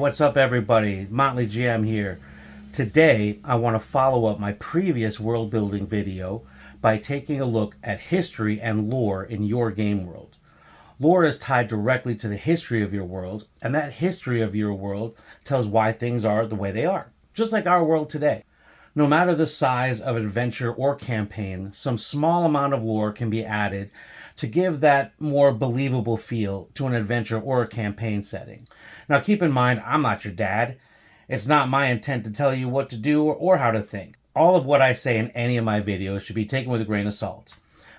what's up everybody? Motley GM here. Today, I want to follow up my previous world building video by taking a look at history and lore in your game world. Lore is tied directly to the history of your world, and that history of your world tells why things are the way they are, just like our world today. No matter the size of adventure or campaign, some small amount of lore can be added to give that more believable feel to an adventure or a campaign setting. Now keep in mind, I'm not your dad. It's not my intent to tell you what to do or how to think. All of what I say in any of my videos should be taken with a grain of salt.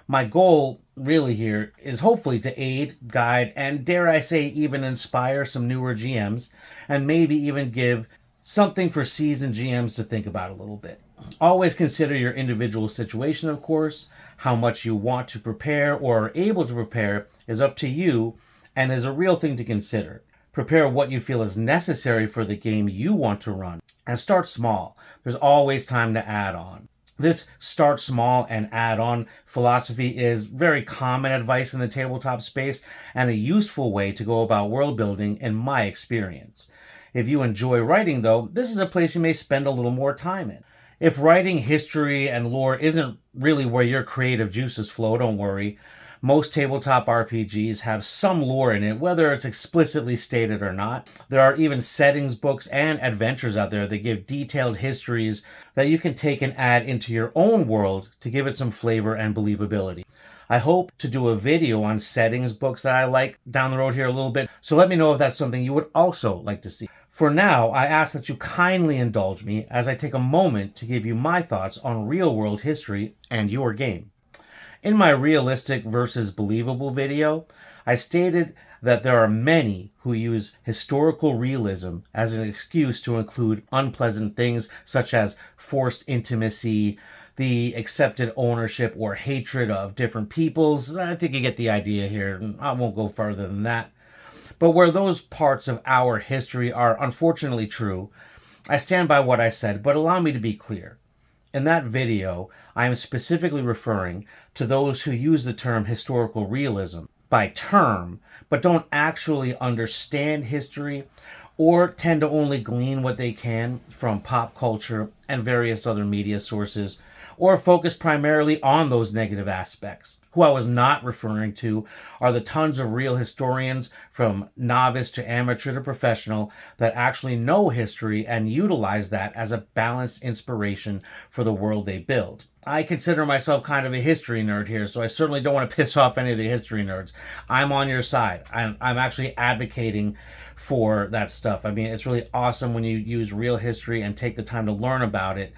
My goal really here is hopefully to aid, guide, and dare I say even inspire some newer GMs, and maybe even give something for seasoned GMs to think about a little bit. Always consider your individual situation, of course. How much you want to prepare or are able to prepare is up to you and is a real thing to consider. Prepare what you feel is necessary for the game you want to run, and start small. There's always time to add on. This start small and add on philosophy is very common advice in the tabletop space and a useful way to go about world building in my experience. If you enjoy writing though, this is a place you may spend a little more time in. If writing history and lore isn't really where your creative juices flow, don't worry. Most tabletop RPGs have some lore in it, whether it's explicitly stated or not. There are even settings books and adventures out there that give detailed histories that you can take and add into your own world to give it some flavor and believability. I hope to do a video on settings books that I like down the road here a little bit, so let me know if that's something you would also like to see. For now, I ask that you kindly indulge me as I take a moment to give you my thoughts on real-world history and your game. In my realistic versus believable video, I stated that there are many who use historical realism as an excuse to include unpleasant things such as forced intimacy, the accepted ownership or hatred of different peoples. I think you get the idea here, and I won't go further than that. But where those parts of our history are unfortunately true, I stand by what I said, but allow me to be clear. In that video, I am specifically referring to those who use the term historical realism by term, but don't actually understand history or tend to only glean what they can from pop culture and various other media sources, or focus primarily on those negative aspects. Who I was not referring to are the tons of real historians, from novice to amateur to professional, that actually know history and utilize that as a balanced inspiration for the world they build. I consider myself kind of a history nerd here, so I certainly don't want to piss off any of the history nerds. I'm on your side. I'm actually advocating for that stuff. I mean, it's really awesome when you use real history and take the time to learn about it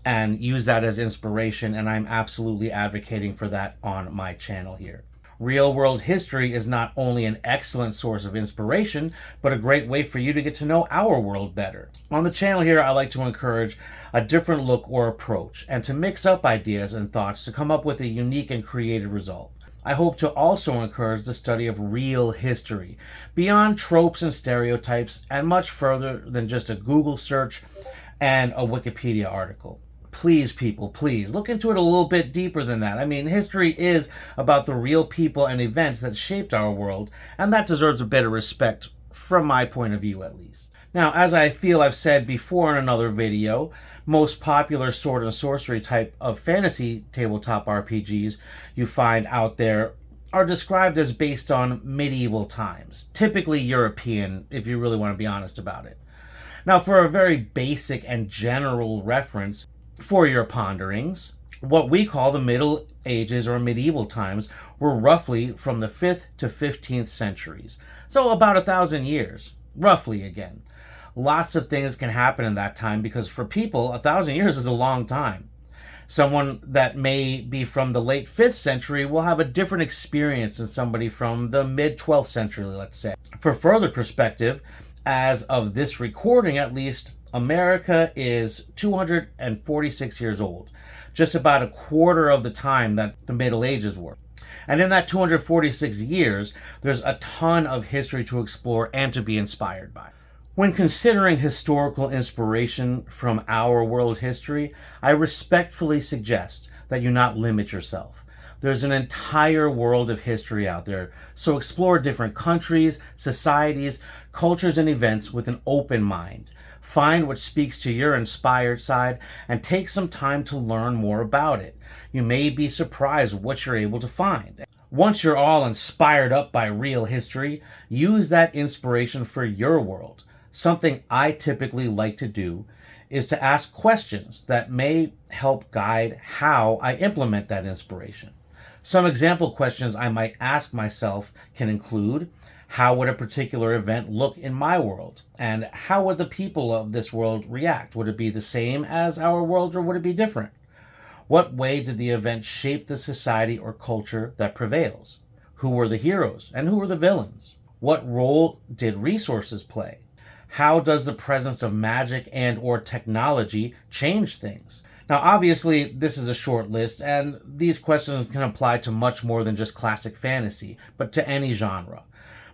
and use that as inspiration, and I'm absolutely advocating for that on my channel here. Real world history is not only an excellent source of inspiration, but a great way for you to get to know our world better. On the channel here, I like to encourage a different look or approach, and to mix up ideas and thoughts to come up with a unique and creative result. I hope to also encourage the study of real history, beyond tropes and stereotypes, and much further than just a Google search and a Wikipedia article. Please, people, please look into it a little bit deeper than that. I mean, history is about the real people and events that shaped our world, and that deserves a bit of respect from my point of view, at least. Now, as I feel I've said before in another video, most popular sword and sorcery type of fantasy tabletop RPGs you find out there are described as based on medieval times, typically European, if you really want to be honest about it. Now, for a very basic and general reference for your ponderings, what we call the Middle Ages or medieval times were roughly from the 5th to 15th centuries. So about 1,000 years, roughly again. Lots of things can happen in that time because for people, 1,000 years is a long time. Someone that may be from the late 5th century will have a different experience than somebody from the mid-12th century, let's say. For further perspective, as of this recording at least, America is 246 years old, just about a quarter of the time that the Middle Ages were. And in that 246 years, there's a ton of history to explore and to be inspired by. When considering historical inspiration from our world history, I respectfully suggest that you not limit yourself. There's an entire world of history out there, so explore different countries, societies, cultures, and events with an open mind. Find what speaks to your inspired side and take some time to learn more about it. You may be surprised what you're able to find. Once you're all inspired up by real history, use that inspiration for your world. Something I typically like to do is to ask questions that may help guide how I implement that inspiration. Some example questions I might ask myself can include, how would a particular event look in my world? And how would the people of this world react? Would it be the same as our world or would it be different? What way did the event shape the society or culture that prevails? Who were the heroes and who were the villains? What role did resources play? How does the presence of magic and or technology change things? Now, obviously, this is a short list, and these questions can apply to much more than just classic fantasy, but to any genre.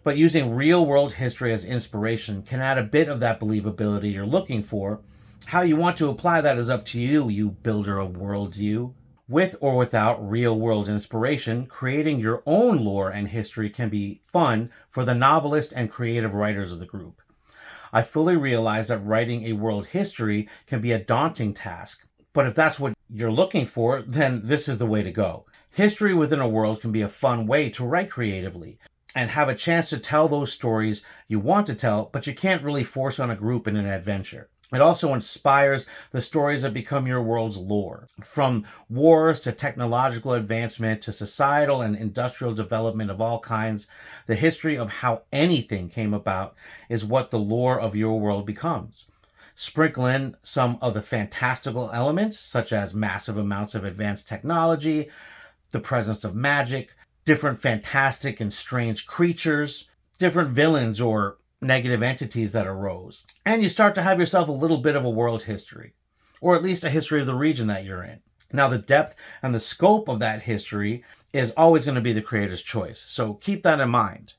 But using real-world history as inspiration can add a bit of that believability you're looking for. How you want to apply that is up to you, you builder of worlds, you. With or without real-world inspiration, creating your own lore and history can be fun for the novelist and creative writers of the group. I fully realize that writing a world history can be a daunting task, but if that's what you're looking for, then this is the way to go. History within a world can be a fun way to write creatively and have a chance to tell those stories you want to tell, but you can't really force on a group in an adventure. It also inspires the stories that become your world's lore. From wars to technological advancement to societal and industrial development of all kinds, the history of how anything came about is what the lore of your world becomes. Sprinkle in some of the fantastical elements, such as massive amounts of advanced technology, the presence of magic, different fantastic and strange creatures, different villains or negative entities that arose. And you start to have yourself a little bit of a world history, or at least a history of the region that you're in. Now, the depth and the scope of that history is always going to be the creator's choice, so keep that in mind.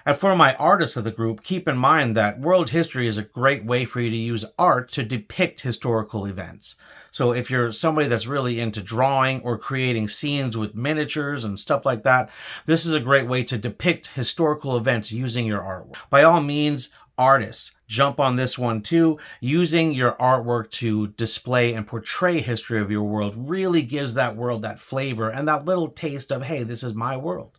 And for my artists of the group, keep in mind that world history is a great way for you to use art to depict historical events. So if you're somebody that's really into drawing or creating scenes with miniatures and stuff like that, this is a great way to depict historical events using your artwork. By all means, artists, jump on this one too. Using your artwork to display and portray history of your world really gives that world that flavor and that little taste of, hey, this is my world.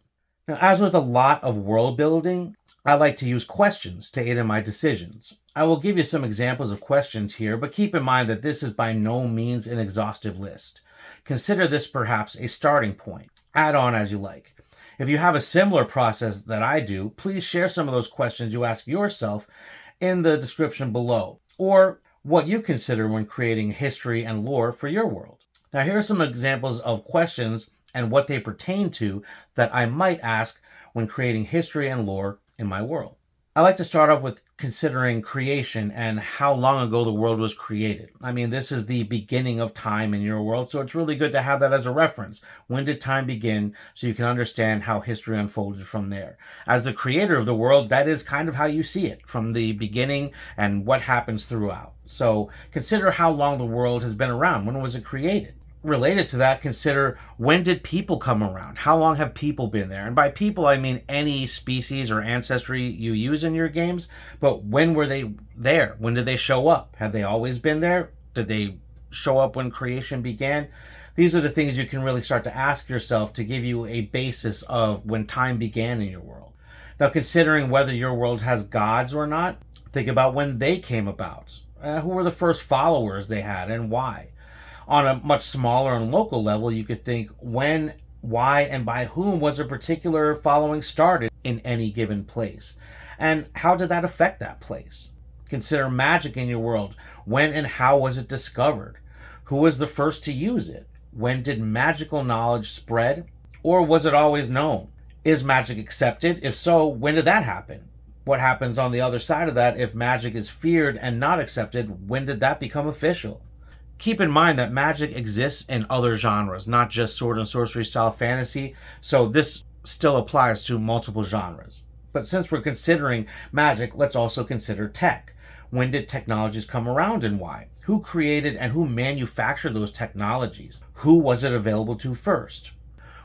Now, as with a lot of world building, I like to use questions to aid in my decisions. I will give you some examples of questions here, but keep in mind that this is by no means an exhaustive list. Consider this perhaps a starting point. Add on as you like. If you have a similar process that I do, please share some of those questions you ask yourself in the description below, or what you consider when creating history and lore for your world. Now, here are some examples of questions and what they pertain to that I might ask when creating history and lore in my world. I like to start off with considering creation and how long ago the world was created. I mean, this is the beginning of time in your world, so it's really good to have that as a reference. When did time begin? So you can understand how history unfolded from there. As the creator of the world, that is kind of how you see it from the beginning and what happens throughout. So consider how long the world has been around. When was it created? Related to that, consider when did people come around? How long have people been there? And by people, I mean any species or ancestry you use in your games. But when were they there? When did they show up? Have they always been there? Did they show up when creation began? These are the things you can really start to ask yourself to give you a basis of when time began in your world. Now, considering whether your world has gods or not, think about when they came about. Who were the first followers they had and why? On a much smaller and local level, you could think when, why, and by whom was a particular following started in any given place? And how did that affect that place? Consider magic in your world. When and how was it discovered? Who was the first to use it? When did magical knowledge spread? Or was it always known? Is magic accepted? If so, when did that happen? What happens on the other side of that if magic is feared and not accepted? When did that become official? Keep in mind that magic exists in other genres, not just sword and sorcery style fantasy, so this still applies to multiple genres. But since we're considering magic, let's also consider tech. When did technologies come around and why? Who created and who manufactured those technologies? Who was it available to first?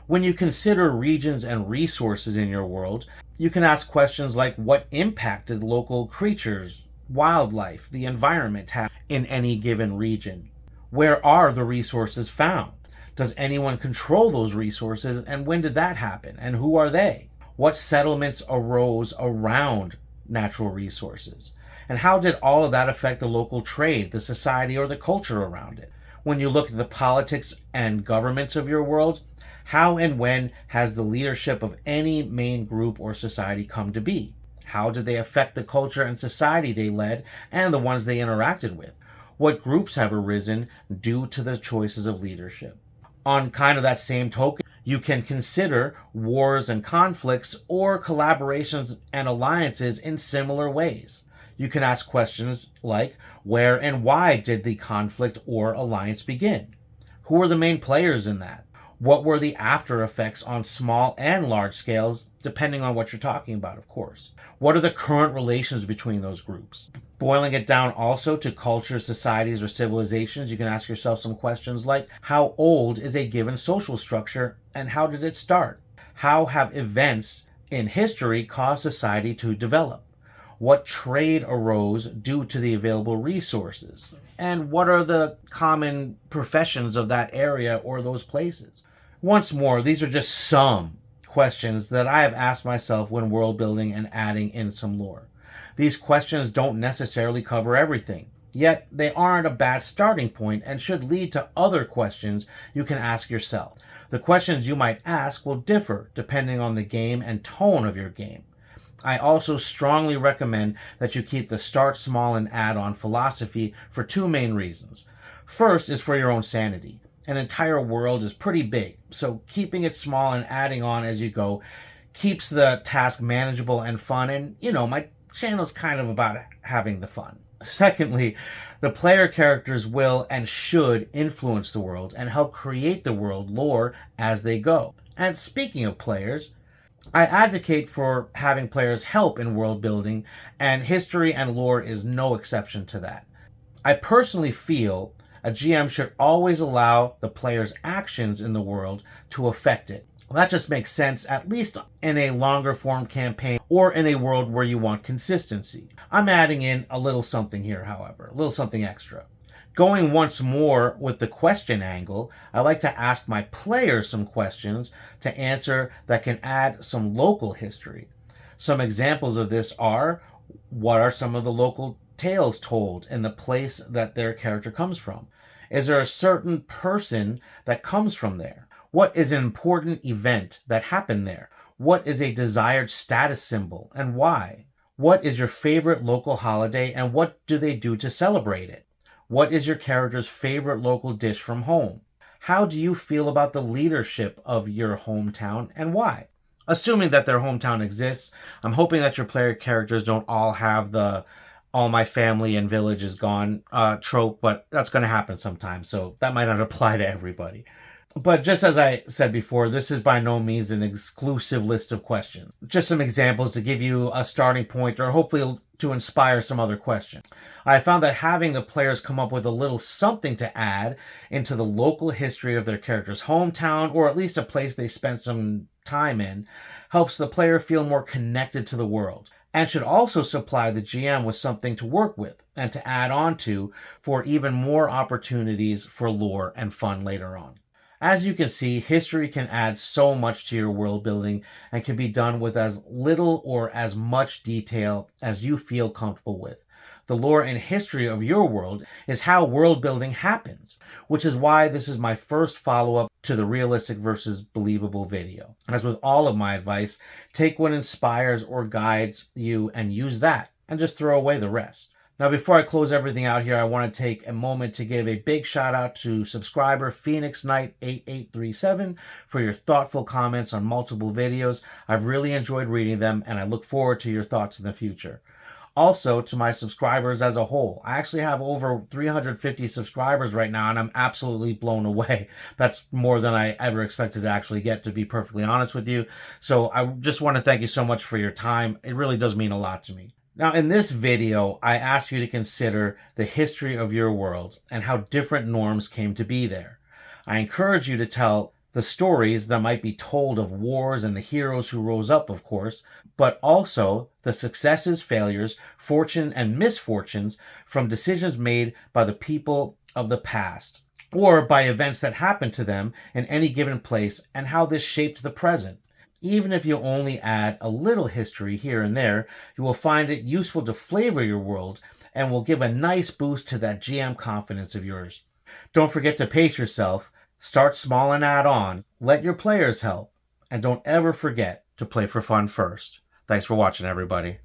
When you consider regions and resources in your world, you can ask questions like what impact did local creatures, wildlife, the environment have in any given region? Where are the resources found? Does anyone control those resources, and when did that happen, and who are they? What settlements arose around natural resources? And how did all of that affect the local trade, the society, or the culture around it? When you look at the politics and governments of your world, how and when has the leadership of any main group or society come to be? How did they affect the culture and society they led and the ones they interacted with? What groups have arisen due to the choices of leadership? On kind of that same token, you can consider wars and conflicts or collaborations and alliances in similar ways. You can ask questions like, where and why did the conflict or alliance begin? Who are the main players in that? What were the after effects on small and large scales, depending on what you're talking about, of course? What are the current relations between those groups? Boiling it down also to cultures, societies, or civilizations, you can ask yourself some questions like, how old is a given social structure and how did it start? How have events in history caused society to develop? What trade arose due to the available resources? And what are the common professions of that area or those places? Once more, these are just some questions that I have asked myself when world building and adding in some lore. These questions don't necessarily cover everything, yet they aren't a bad starting point and should lead to other questions you can ask yourself. The questions you might ask will differ depending on the game and tone of your game. I also strongly recommend that you keep the start small and add on philosophy for two main reasons. First is for your own sanity. An entire world is pretty big, so keeping it small and adding on as you go keeps the task manageable and fun, and my channel's kind of about having the fun. Secondly, the player characters will and should influence the world and help create the world lore as they go. And speaking of players, I advocate for having players help in world building, and history and lore is no exception to that. I personally feel a GM should always allow the player's actions in the world to affect it. Well, that just makes sense, at least in a longer form campaign or in a world where you want consistency. I'm adding in a little something here, however, a little something extra. Going once more with the question angle, I like to ask my players some questions to answer that can add some local history. Some examples of this are, what are some of the local tales told in the place that their character comes from? Is there a certain person that comes from there? What is an important event that happened there? What is a desired status symbol and why? What is your favorite local holiday and what do they do to celebrate it? What is your character's favorite local dish from home? How do you feel about the leadership of your hometown and why? Assuming that their hometown exists, I'm hoping that your player characters don't all have the all my family and village is gone trope, but that's going to happen sometime, so that might not apply to everybody. But just as I said before, this is by no means an exclusive list of questions. Just some examples to give you a starting point or hopefully to inspire some other questions. I found that having the players come up with a little something to add into the local history of their character's hometown, or at least a place they spent some time in, helps the player feel more connected to the world, and should also supply the GM with something to work with and to add on to for even more opportunities for lore and fun later on. As you can see, history can add so much to your world building and can be done with as little or as much detail as you feel comfortable with. The lore and history of your world is how world building happens, which is why this is my first follow-up to the realistic versus believable video. As with all of my advice, take what inspires or guides you and use that, and just throw away the rest. Now, before I close everything out here, I want to take a moment to give a big shout out to subscriber Phoenix Knight 8837 for your thoughtful comments on multiple videos. I've really enjoyed reading them, and I look forward to your thoughts in the future. Also, to my subscribers as a whole, I actually have over 350 subscribers right now, and I'm absolutely blown away. That's more than I ever expected to actually get, to be perfectly honest with you. So I just want to thank you so much for your time. It really does mean a lot to me. Now, in this video, I ask you to consider the history of your world and how different norms came to be there. I encourage you to tell The stories that might be told of wars and the heroes who rose up, of course, but also the successes, failures, fortune, and misfortunes from decisions made by the people of the past, or by events that happened to them in any given place and how this shaped the present. Even if you only add a little history here and there, you will find it useful to flavor your world and will give a nice boost to that GM confidence of yours. Don't forget to pace yourself, start small and add on, let your players help, and don't ever forget to play for fun first. Thanks for watching, everybody.